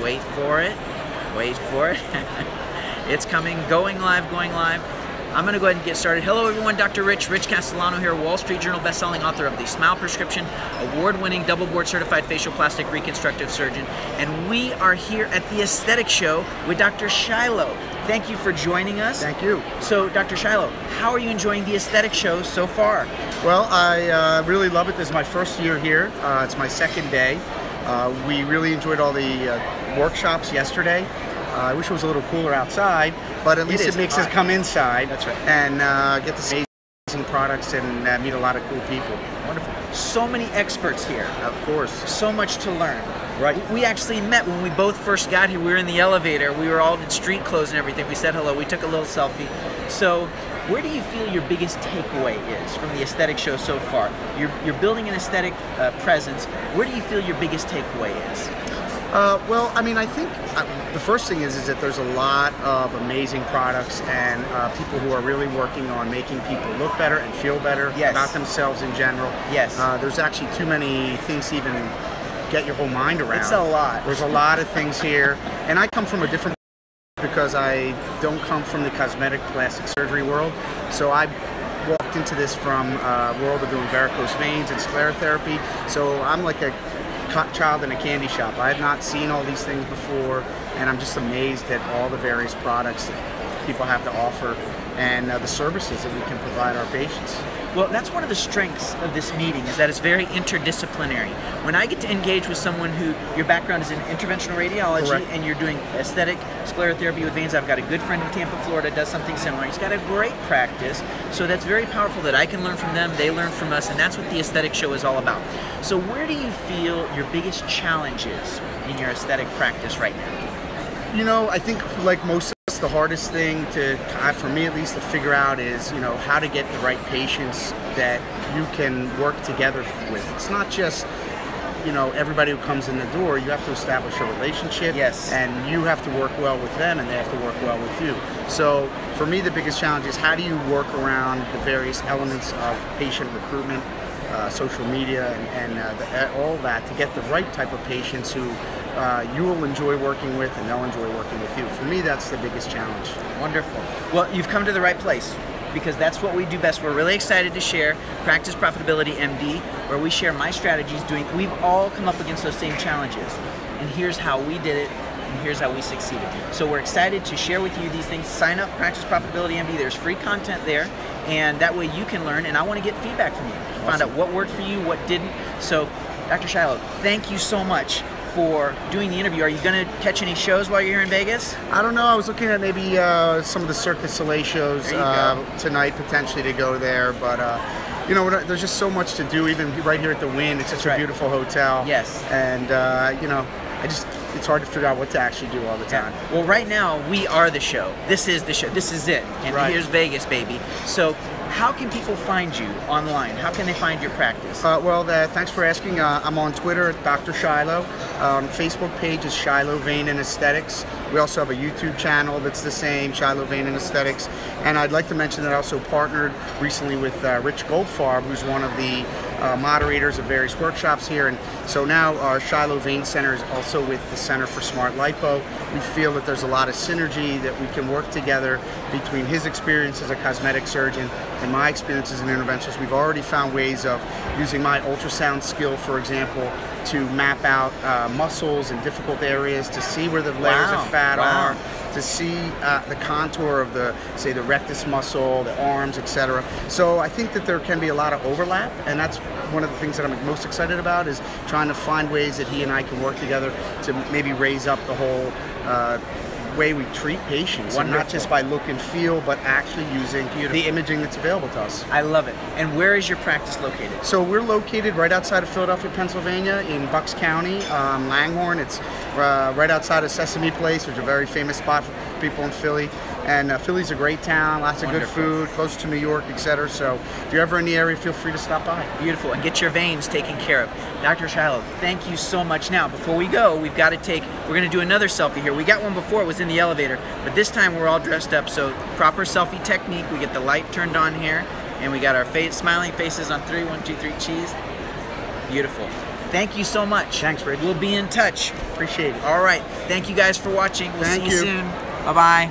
Wait for it. Wait for it. It's coming. Going live, going live. I'm going to go ahead and get started. Hello everyone, Dr. Rich Castellano here, Wall Street Journal best-selling author of The Smile Prescription, award-winning double board certified facial plastic reconstructive surgeon, and we are here at the Aesthetic Show with Dr. Shiloh. Thank you for joining us. Thank you. So, Dr. Shiloh, how are you enjoying the Aesthetic Show so far? Well, I really love it. This is my first year here. It's my second day. We really enjoyed all the workshops yesterday. I wish it was a little cooler outside, but at least it makes us come inside. That's right. And get to see amazing products and meet a lot of cool people. Wonderful. So many experts here. Of course. So much to learn. Right. We actually met when we both first got here. We were in the elevator. We were all in street clothes and everything. We said hello. We took a little selfie. So, where do you feel your biggest takeaway is from the Aesthetic Show so far? You're building an aesthetic presence. Where do you feel your biggest takeaway is? Well, I mean, I think the first thing is that there's a lot of amazing products and people who are really working on making people look better and feel better about themselves in general. Yes. There's actually too many things to even get your whole mind around. It's a lot. There's a lot of things here, and I come from a different because I don't come from the cosmetic plastic surgery world, so I walked into this from a world of doing varicose veins and sclerotherapy, so I'm like a child in a candy shop. I have not seen all these things before, and I'm just amazed at all the various products that people have to offer and the services that we can provide our patients. Well, that's one of the strengths of this meeting, is that it's very interdisciplinary. When I get to engage with someone who, your background is in interventional radiology, correct, and you're doing aesthetic sclerotherapy with veins. I've got a good friend in Tampa, Florida, does something similar. He's got a great practice, so that's very powerful that I can learn from them, they learn from us, and that's what the Aesthetic Show is all about. So where do you feel your biggest challenge is in your aesthetic practice right now? You know, I think like most of us, the hardest thing to, for me at least, to figure out is, you know, how to get the right patients that you can work together with. It's not just, you know, everybody who comes in the door. You have to establish a relationship. Yes. And you have to work well with them, and they have to work well with you. So for me, the biggest challenge is how do you work around the various elements of patient recruitment, social media, and all that to get the right type of patients who you will enjoy working with and they'll enjoy working with you. For me, that's the biggest challenge. Wonderful. Well, you've come to the right place, because that's what we do best. We're really excited to share Practice Profitability MD, where we share my strategies we've all come up against those same challenges. And here's how we did it, and here's how we succeeded. So we're excited to share with you these things. Sign up, Practice Profitability MD. There's free content there, and that way you can learn, and I want to get feedback from you. Awesome. Find out what worked for you, what didn't. So, Dr. Shiloh, thank you so much for doing the interview. Are you going to catch any shows while you're here in Vegas? I don't know. I was looking at maybe some of the Cirque du Soleil shows tonight, potentially, to go there. But, you know, there's just so much to do, even right here at the Wynn. It's such a beautiful hotel. Yes. And, you know, it's hard to figure out what to actually do all the time. Yeah. Well, right now, we are the show. This is the show. This is it. And here's Vegas, baby. So, how can people find you online? How can they find your practice? Well, thanks for asking. I'm on Twitter at Dr. Shiloh. Facebook page is Shiloh Vein and Aesthetics. We also have a YouTube channel that's the same, Shiloh Vein and Aesthetics. And I'd like to mention that I also partnered recently with Rich Goldfarb, who's one of the moderators of various workshops here. And so now our Shiloh Vein Center is also with the Center for Smart Lipo. We feel that there's a lot of synergy that we can work together between his experience as a cosmetic surgeon and my experience as an interventionist. We've already found ways of using my ultrasound skill, for example, to map out muscles in difficult areas, to see where the layers of fat are, to see the contour of the, say, the rectus muscle, the arms, etc. So I think that there can be a lot of overlap, and that's one of the things that I'm most excited about, is trying to find ways that he and I can work together to maybe raise up the whole way we treat patients, and not just by look and feel, but actually using the imaging that's available to us. I love it. And where is your practice located? So we're located right outside of Philadelphia, Pennsylvania, in Bucks County, Langhorne. It's right outside of Sesame Place, which is a very famous spot for people in Philly. And Philly's a great town, lots of good food, close to New York, etc. So if you're ever in the area, feel free to stop by. Beautiful, and get your veins taken care of. Dr. Shiloh, thank you so much. Now, before we go, we're going to do another selfie here. We got one before, it was in the elevator, but this time we're all dressed up, so proper selfie technique. We get the light turned on here, and we got our smiling faces on 3, 1, 2, 3, cheese. Beautiful. Thank you so much. Thanks, Rich. We'll be in touch. Appreciate it. All right. Thank you guys for watching. We'll Thank see you you. soon. Bye-bye.